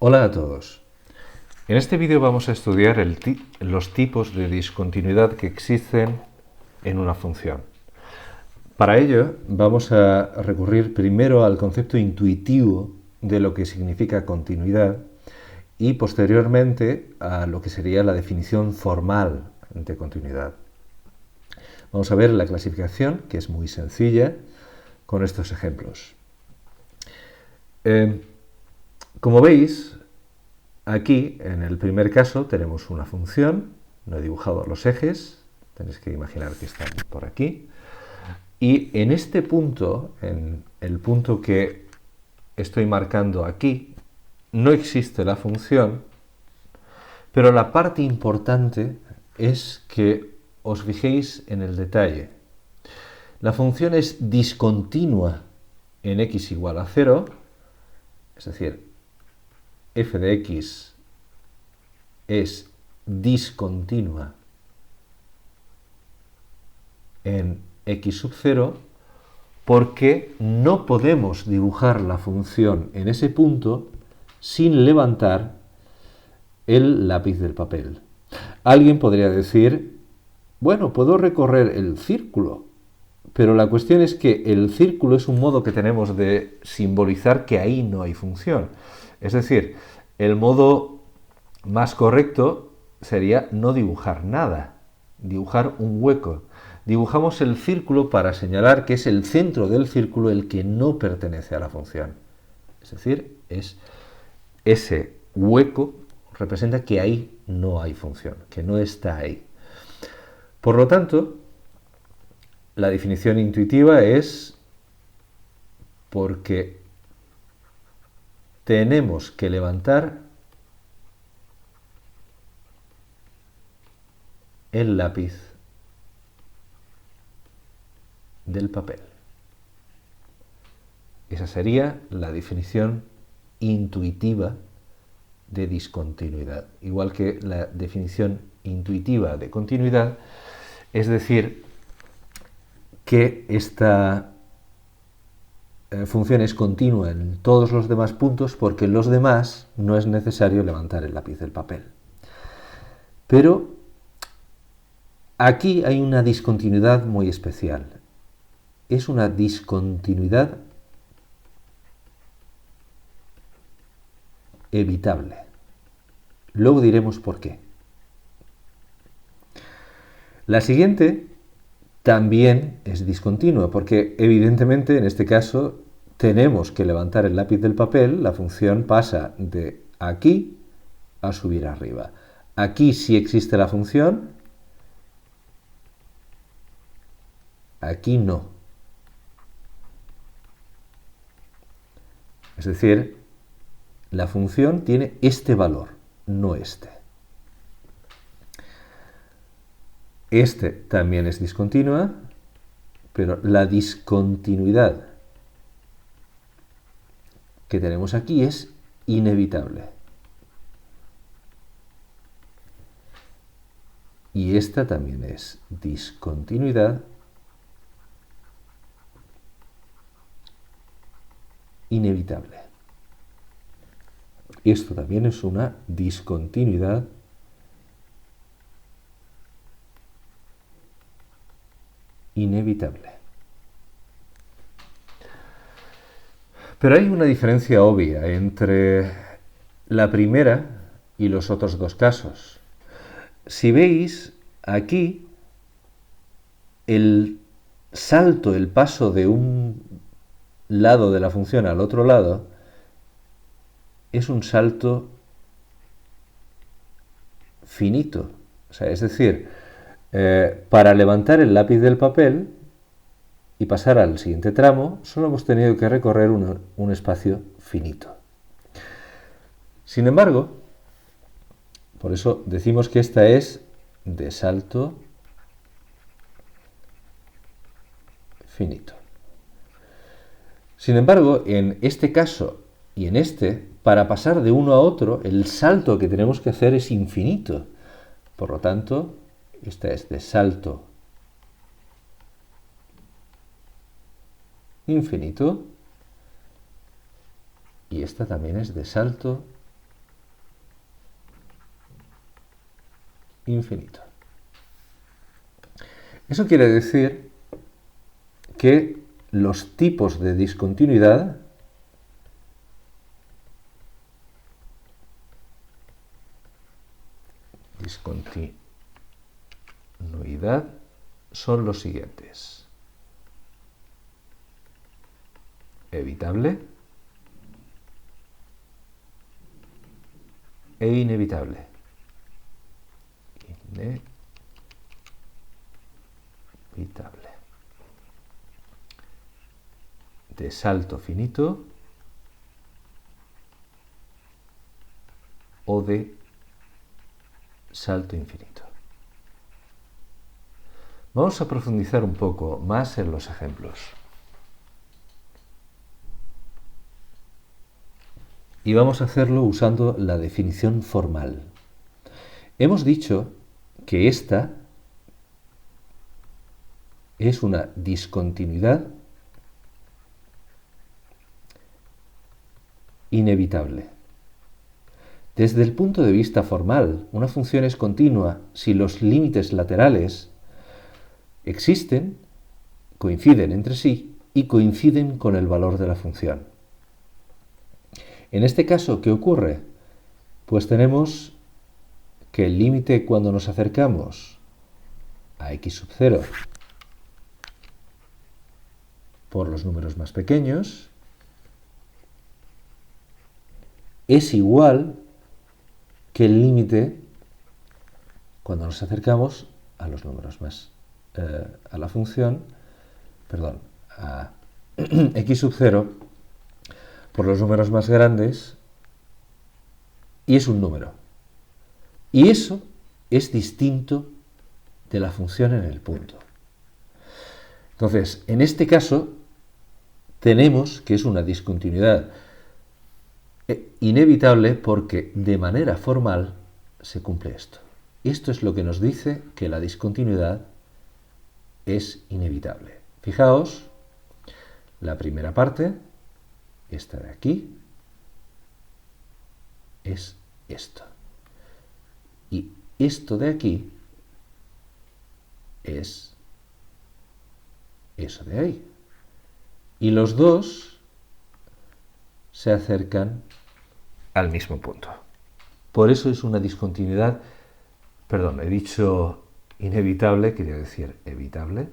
Hola a todos. En este vídeo vamos a estudiar los tipos de discontinuidad que existen en una función. Para ello vamos a recurrir primero al concepto intuitivo de lo que significa continuidad y posteriormente a lo que sería la definición formal de continuidad. Vamos a ver la clasificación, que es muy sencilla, con estos ejemplos. Como veis, aquí en el primer caso tenemos una función, no he dibujado los ejes, tenéis que imaginar que están por aquí, y en este punto, en el punto que estoy marcando aquí, no existe la función, pero la parte importante es que os fijéis en el detalle. La función es discontinua en x igual a 0, es decir, f de x es discontinua en x sub 0 porque no podemos dibujar la función en ese punto sin levantar el lápiz del papel. Alguien podría decir, bueno, puedo recorrer el círculo, pero la cuestión es que el círculo es un modo que tenemos de simbolizar que ahí no hay función. Es decir, el modo más correcto sería no dibujar nada, dibujar un hueco. Dibujamos el círculo para señalar que es el centro del círculo el que no pertenece a la función. Es decir, ese hueco representa que ahí no hay función, que no está ahí. Por lo tanto, la definición intuitiva es porque tenemos que levantar el lápiz del papel. Esa sería la definición intuitiva de discontinuidad. Igual que la definición intuitiva de continuidad, es decir, que esta función es continua en todos los demás puntos porque en los demás no es necesario levantar el lápiz del papel. Pero aquí hay una discontinuidad muy especial. Es una discontinuidad evitable. Luego diremos por qué. La siguiente también es discontinua, porque evidentemente en este caso tenemos que levantar el lápiz del papel, la función pasa de aquí a subir arriba. Aquí sí existe la función, aquí no. Es decir, la función tiene este valor, no este. Este también es discontinua, pero la discontinuidad que tenemos aquí es inevitable. Y esta también es discontinuidad inevitable. Esto también es una discontinuidad inevitable. Pero hay una diferencia obvia entre la primera y los otros dos casos. Si veis, aquí el salto, el paso de un lado de la función al otro lado, es un salto finito. O sea, es decir, para levantar el lápiz del papel y pasar al siguiente tramo, solo hemos tenido que recorrer un espacio finito. Sin embargo, por eso decimos que esta es de salto finito. Sin embargo, en este caso y en este, para pasar de uno a otro, el salto que tenemos que hacer es infinito. Por lo tanto, esta es de salto infinito y esta también es de salto infinito. Eso quiere decir que los tipos de discontinuidad son los siguientes: evitable e inevitable. Inevitable. De salto finito o de salto infinito. Vamos a profundizar un poco más en los ejemplos. Y vamos a hacerlo usando la definición formal. Hemos dicho que esta es una discontinuidad inevitable. Desde el punto de vista formal, una función es continua si los límites laterales existen, coinciden entre sí y coinciden con el valor de la función. En este caso, ¿qué ocurre? Pues tenemos que el límite cuando nos acercamos a x sub 0 por los números más pequeños es igual que el límite cuando nos acercamos a los números más a la función, perdón, a x sub 0 por los números más grandes, y es un número. Y eso es distinto de la función en el punto. Entonces, en este caso, tenemos que es una discontinuidad inevitable porque de manera formal se cumple esto. Esto es lo que nos dice que la discontinuidad es inevitable. Fijaos, la primera parte, esta de aquí, es esto. Y esto de aquí es eso de ahí. Y los dos se acercan al mismo punto. Por eso es una discontinuidad, perdón, he dicho inevitable, quería decir evitable,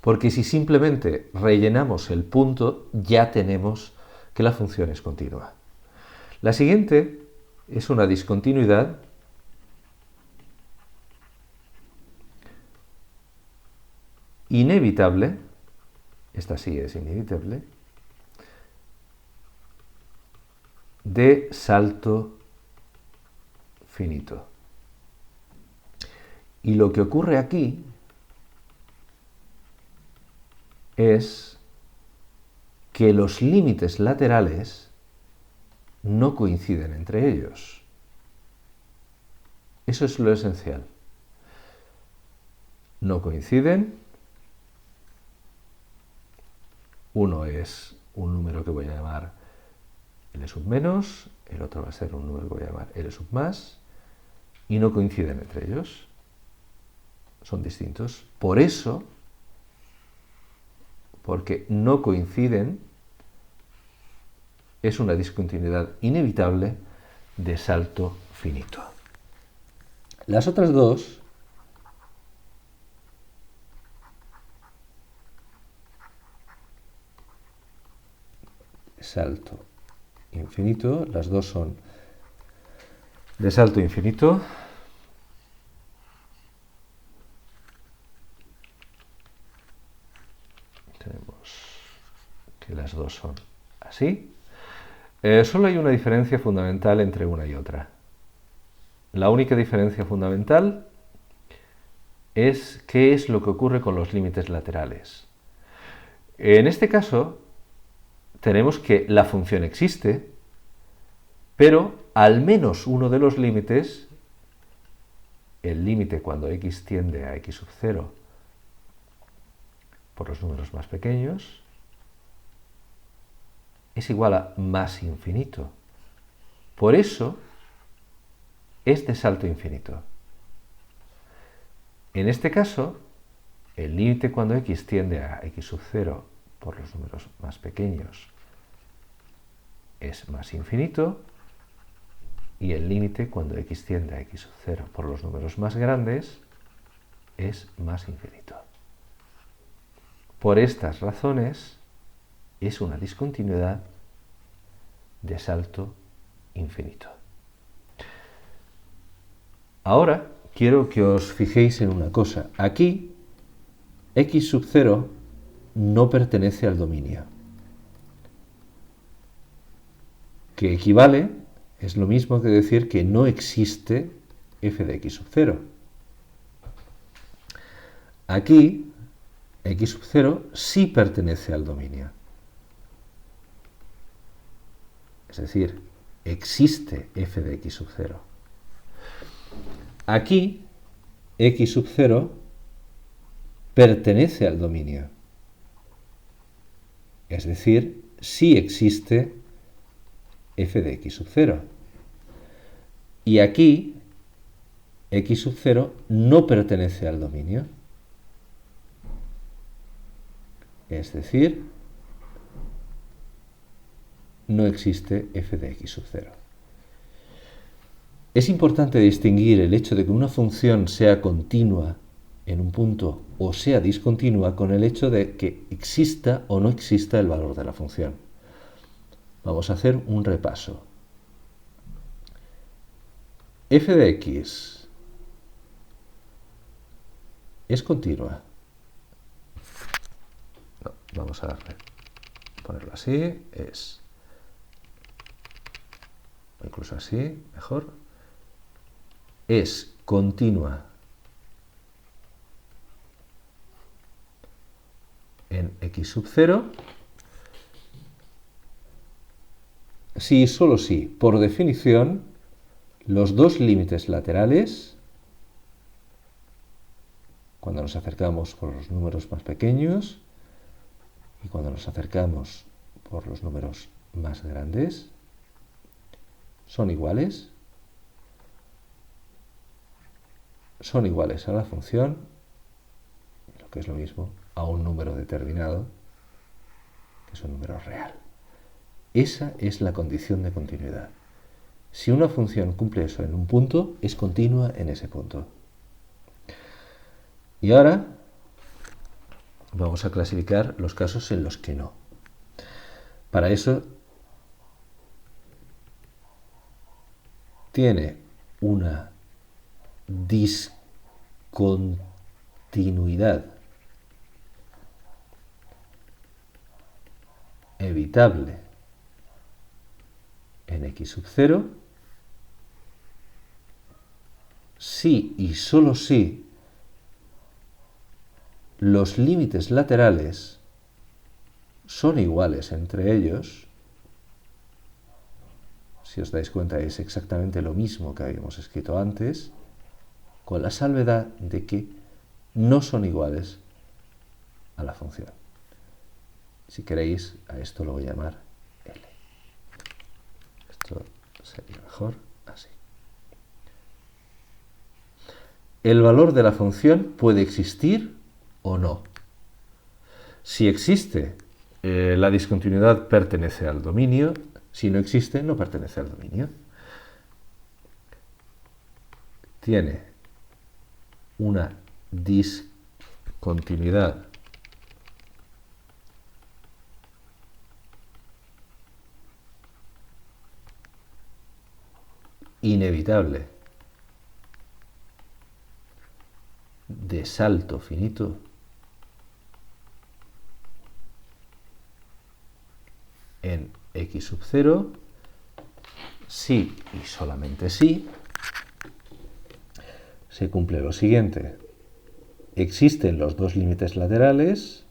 porque si simplemente rellenamos el punto, ya tenemos que la función es continua. La siguiente es una discontinuidad inevitable, esta sí es inevitable, de salto finito. Y lo que ocurre aquí es que los límites laterales no coinciden entre ellos. Eso es lo esencial. No coinciden. Uno es un número que voy a llamar L sub menos, el otro va a ser un número que voy a llamar L sub más, y no coinciden entre ellos. Son distintos. Por eso, porque no coinciden, es una discontinuidad inevitable de salto finito. Las otras dos salto infinito, las dos son de salto infinito. Tenemos que las dos son así. Solo hay una diferencia fundamental entre una y otra. La única diferencia fundamental es qué es lo que ocurre con los límites laterales. En este caso, tenemos que la función existe, pero al menos uno de los límites, el límite cuando x tiende a x sub 0 por los números más pequeños, es igual a más infinito. Por eso, es de salto infinito. En este caso, el límite cuando x tiende a x sub 0 por los números más pequeños es más infinito, y el límite cuando x tiende a x sub 0 por los números más grandes es más infinito. Por estas razones, es una discontinuidad de salto infinito. Ahora quiero que os fijéis en una cosa. Aquí, x sub 0 no pertenece al dominio, que equivale, es lo mismo que decir que no existe f de x sub 0. Aquí, x sub 0 sí pertenece al dominio. Es decir, existe f de x sub 0. Aquí, x sub 0 pertenece al dominio. Es decir, sí existe f de x sub 0. Y aquí, x sub 0 no pertenece al dominio. Es decir, no existe f de x sub 0. Es importante distinguir el hecho de que una función sea continua en un punto o sea discontinua con el hecho de que exista o no exista el valor de la función. Vamos a hacer un repaso. F de x es continua. No, vamos a ponerlo así, es, o incluso así, mejor. Es continua en x sub 0 si y solo si, por definición, los dos límites laterales, cuando nos acercamos por los números más pequeños y cuando nos acercamos por los números más grandes, son iguales a la función, lo que es lo mismo, a un número determinado, que es un número real. Esa es la condición de continuidad. Si una función cumple eso en un punto, es continua en ese punto. Y ahora vamos a clasificar los casos en los que no. Para eso tiene una discontinuidad evitable en x sub 0 si y solo si los límites laterales son iguales entre ellos. Si os dais cuenta, es exactamente lo mismo que habíamos escrito antes, con la salvedad de que no son iguales a la función. Si queréis, a esto lo voy a llamar L. Esto sería mejor así. El valor de la función puede existir o no. Si existe, la discontinuidad pertenece al dominio. Si no existe, no pertenece al dominio. Tiene una discontinuidad inevitable de salto finito en x sub 0 si y solamente si se cumple lo siguiente: existen los dos límites laterales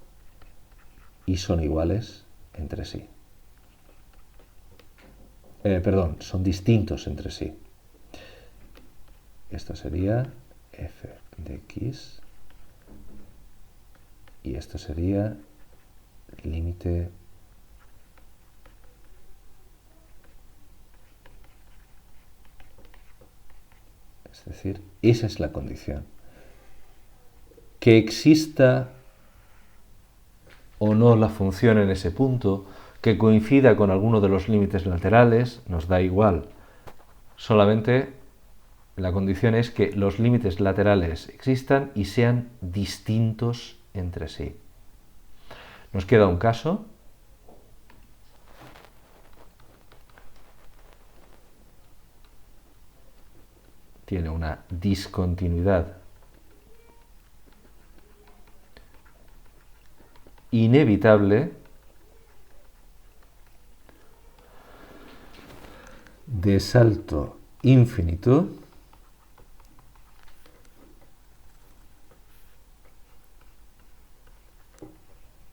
y son iguales entre sí. Son distintos entre sí. Esto sería f de x y esto sería límite Es decir, esa es la condición. Que exista o no la función en ese punto, que coincida con alguno de los límites laterales, nos da igual. Solamente la condición es que los límites laterales existan y sean distintos entre sí. Nos queda un caso. Tiene una discontinuidad inevitable de salto infinito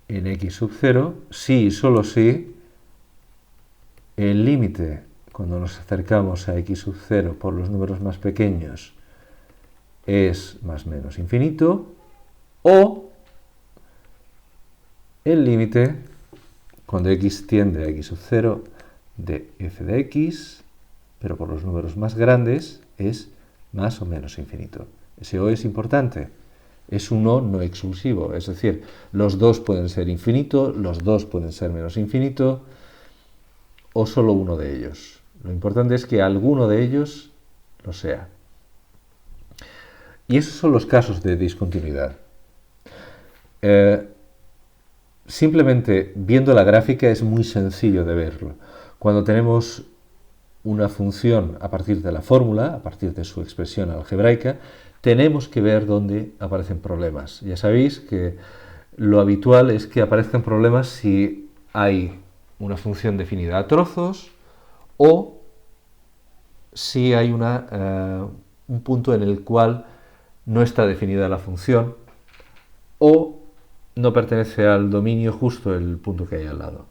en x sub 0 si y solo si el límite cuando nos acercamos a x sub 0 por los números más pequeños es más o menos infinito, o el límite cuando x tiende a x sub 0 de f de x, pero por los números más grandes es más o menos infinito. Ese o es importante. Es un o no exclusivo, es decir, los dos pueden ser infinito, los dos pueden ser menos infinito, o solo uno de ellos. Lo importante es que alguno de ellos lo sea. Y esos son los casos de discontinuidad. Simplemente viendo la gráfica es muy sencillo de verlo. Cuando tenemos una función a partir de la fórmula, a partir de su expresión algebraica, tenemos que ver dónde aparecen problemas. Ya sabéis que lo habitual es que aparezcan problemas si hay una función definida a trozos o si hay un punto en el cual no está definida la función o no pertenece al dominio justo el punto que hay al lado.